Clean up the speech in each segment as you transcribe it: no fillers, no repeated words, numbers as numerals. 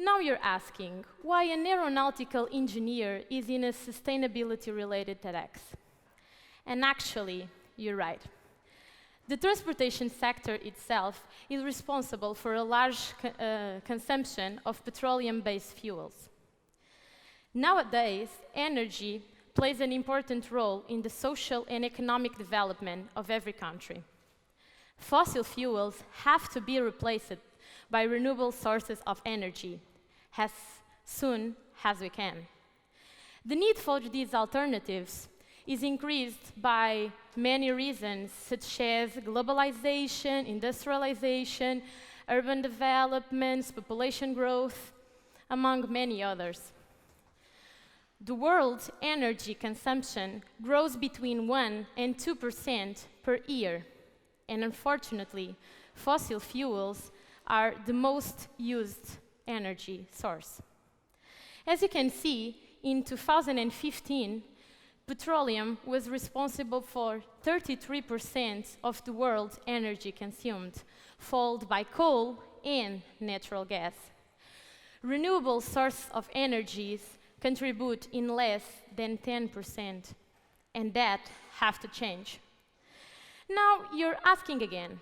Now you're asking why an aeronautical engineer is in a sustainability-related TEDx. And actually, you're right. The transportation sector itself is responsible for a large consumption of petroleum-based fuels. Nowadays, energy plays an important role in the social and economic development of every country. Fossil fuels have to be replaced by renewable sources of energy as soon as we can. The need for these alternatives is increased by many reasons, such as globalization, industrialization, urban developments, population growth, among many others. The world's energy consumption grows between 1% and 2% per year, and unfortunately, fossil fuels are the most used energy source. As you can see, in 2015, petroleum was responsible for 33% of the world's energy consumed, followed by coal and natural gas. Renewable sources of energies contribute in less than 10%, and that have to change. Now you're asking again,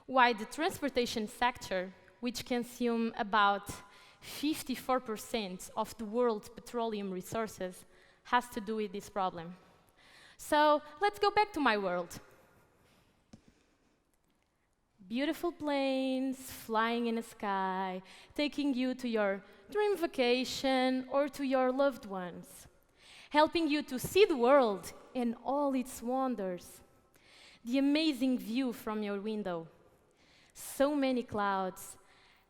why the transportation sector, which consumes about 54% of the world's petroleum resources, has to do with this problem. So let's go back to my world. Beautiful planes flying in the sky, taking you to your dream vacation or to your loved ones, helping you to see the world and all its wonders. The amazing view from your window, so many clouds,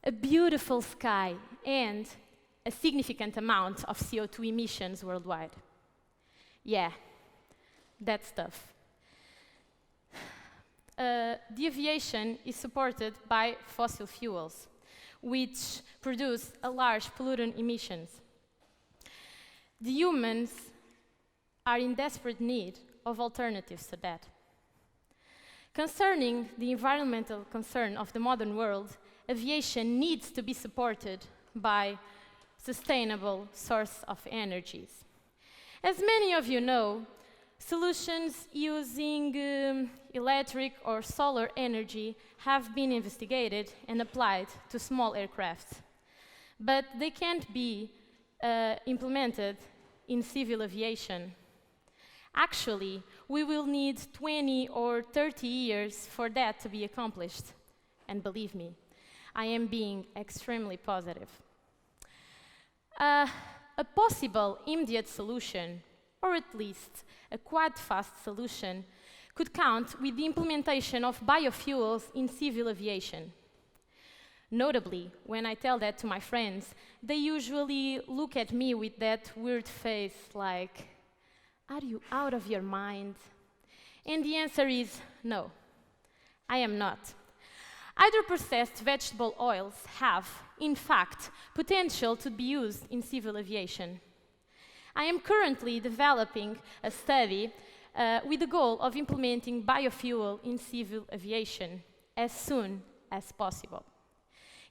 a beautiful sky, and a significant amount of CO2 emissions worldwide. Yeah, that stuff. The aviation is supported by fossil fuels, which produce a large pollutant emissions. The humans are in desperate need of alternatives to that. Concerning the environmental concern of the modern world, aviation needs to be supported by sustainable sources of energies. As many of you know, solutions using electric or solar energy have been investigated and applied to small aircraft, but they can't be implemented in civil aviation. Actually, we will need 20 or 30 years for that to be accomplished. And believe me, I am being extremely positive. A possible immediate solution, or at least a quite fast solution, could count with the implementation of biofuels in civil aviation. Notably, when I tell that to my friends, they usually look at me with that weird face like, "Are you out of your mind?" And the answer is no, I am not. Hydroprocessed vegetable oils have, in fact, potential to be used in civil aviation. I am currently developing a study with the goal of implementing biofuel in civil aviation as soon as possible.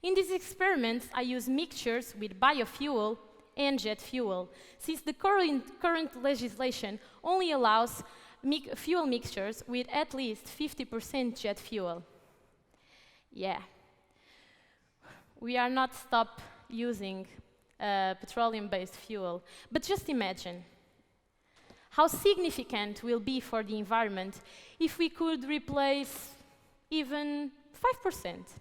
In these experiments, I use mixtures with biofuel and jet fuel, since the current legislation only allows fuel mixtures with at least 50% jet fuel. Yeah, we are not stop using petroleum-based fuel, but just imagine how significant will be for the environment if we could replace even 5%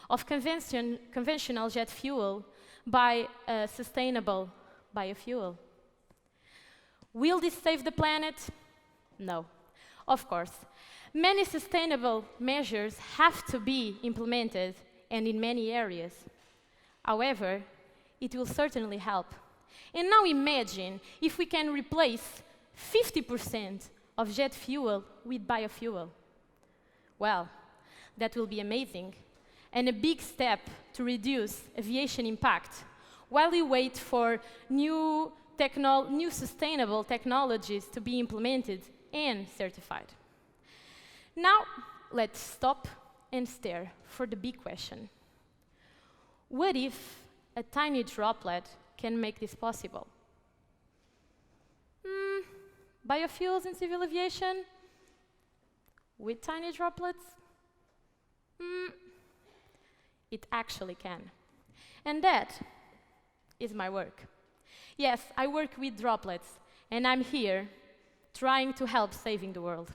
of conventional jet fuel by sustainable biofuel. Will this save the planet? No, of course. Many sustainable measures have to be implemented, and in many areas. However, it will certainly help. And now imagine if we can replace 50% of jet fuel with biofuel. Well, that will be amazing, and a big step to reduce aviation impact while we wait for new sustainable technologies to be implemented and certified. Now, let's stop and stare for the big question. What if a tiny droplet can make this possible. Biofuels in civil aviation with tiny droplets? It actually can. And that is my work. Yes, I work with droplets, and I'm here trying to help saving the world.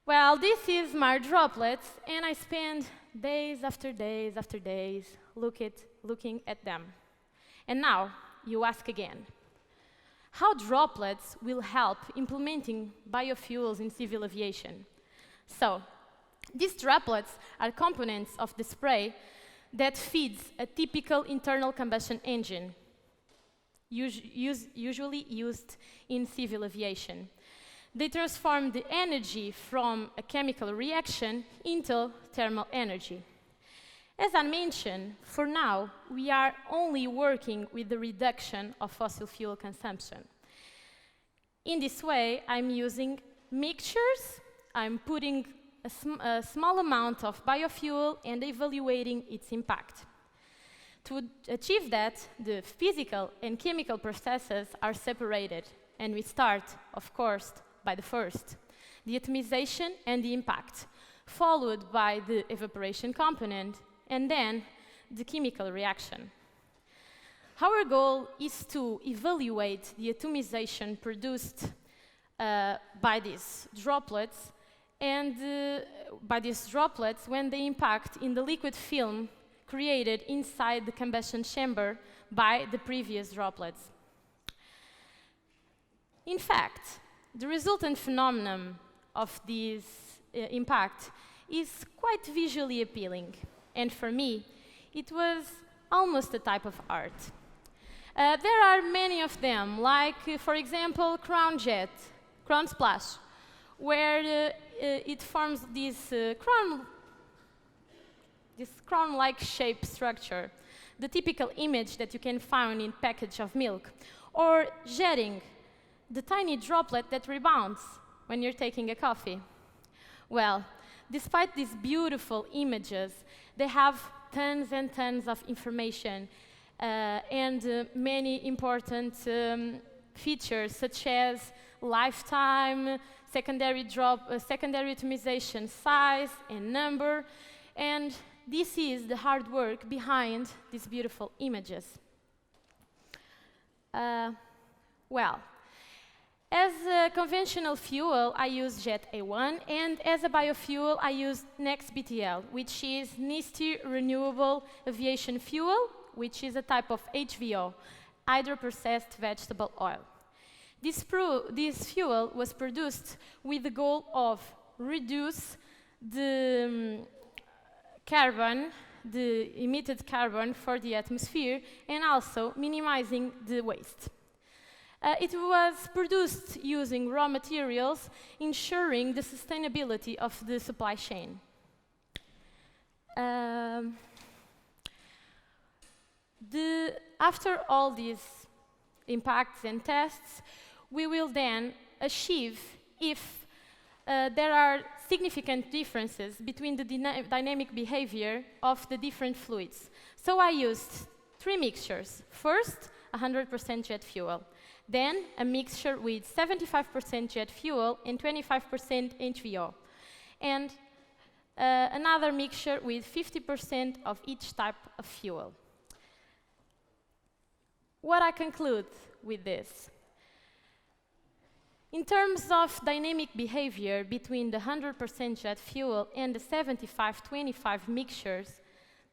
Well, this is my droplets, and I spend days after days after days looking at them. And now, you ask again, how droplets will help implementing biofuels in civil aviation? So, these droplets are components of the spray that feeds a typical internal combustion engine, usually used in civil aviation. They transform the energy from a chemical reaction into thermal energy. As I mentioned, for now, we are only working with the reduction of fossil fuel consumption. In this way, I'm using mixtures, I'm putting a small amount of biofuel and evaluating its impact. To achieve that, the physical and chemical processes are separated, and we start, of course, by the first, the atomization and the impact, followed by the evaporation component, and then the chemical reaction. Our goal is to evaluate the atomization produced by these droplets, and by these droplets when they impact in the liquid film created inside the combustion chamber by the previous droplets. In fact, the resultant phenomenon of this impact is quite visually appealing, and for me, it was almost a type of art. There are many of them, like, for example, crown splash, where it forms this crown-like shape structure, the typical image that you can find in package of milk, or jetting, the tiny droplet that rebounds when you're taking a coffee. Well, despite these beautiful images, they have tons and tons of information and many important features, such as lifetime, secondary atomization size and number, and this is the hard work behind these beautiful images. Well, as a conventional fuel, I use Jet A1, and as a biofuel, I use NextBTL, which is NIST Renewable Aviation Fuel, which is a type of HVO, hydroprocessed vegetable oil. This fuel was produced with the goal of reduce the the emitted carbon for the atmosphere, and also minimizing the waste. It was produced using raw materials, ensuring the sustainability of the supply chain. After all these impacts and tests, we will then achieve if there are significant differences between the dynamic behavior of the different fluids. So I used 3 mixtures. First, 100% jet fuel. Then a mixture with 75% jet fuel and 25% HVO. And another mixture with 50% of each type of fuel. What I conclude with this? In terms of dynamic behavior between the 100% jet fuel and the 75-25 mixtures,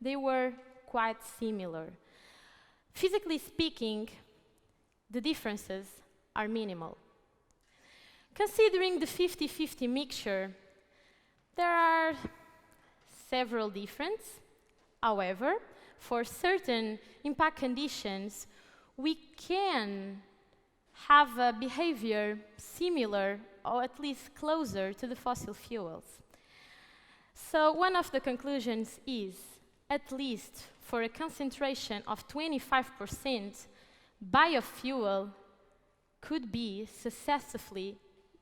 they were quite similar. Physically speaking, the differences are minimal. Considering the 50-50 mixture, there are several differences. However, for certain impact conditions, we can have a behavior similar or at least closer to the fossil fuels. So one of the conclusions is, at least for a concentration of 25%, biofuel could be successfully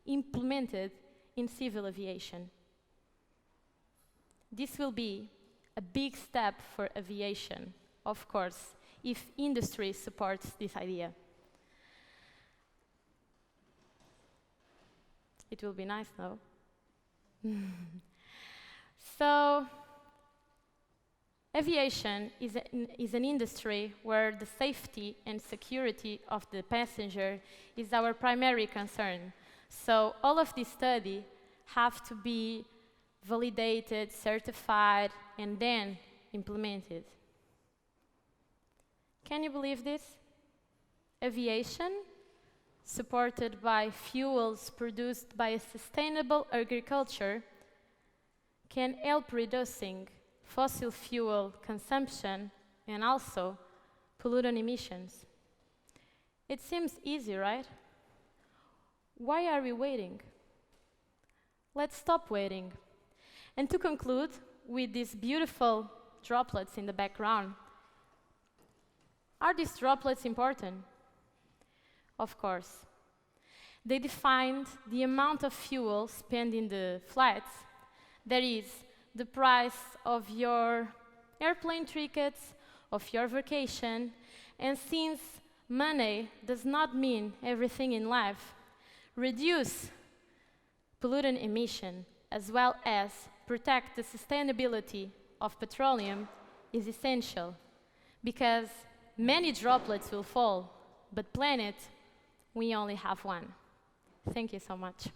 implemented in civil aviation. This will be a big step for aviation, of course, if industry supports this idea. It will be nice, though. So, aviation is an industry where the safety and security of the passenger is our primary concern. So all of these studies have to be validated, certified, and then implemented. Can you believe this? Aviation, supported by fuels produced by a sustainable agriculture, can help reducing fossil fuel consumption and also pollutant emissions. It seems easy, right? Why are we waiting? Let's stop waiting. And to conclude with these beautiful droplets in the background, are these droplets important? Of course. They defined the amount of fuel spent in the flights, that is, the price of your airplane tickets, of your vacation, and since money does not mean everything in life, reduce pollutant emission as well as protect the sustainability of petroleum is essential, because many droplets will fall, but planet, we only have one. Thank you so much.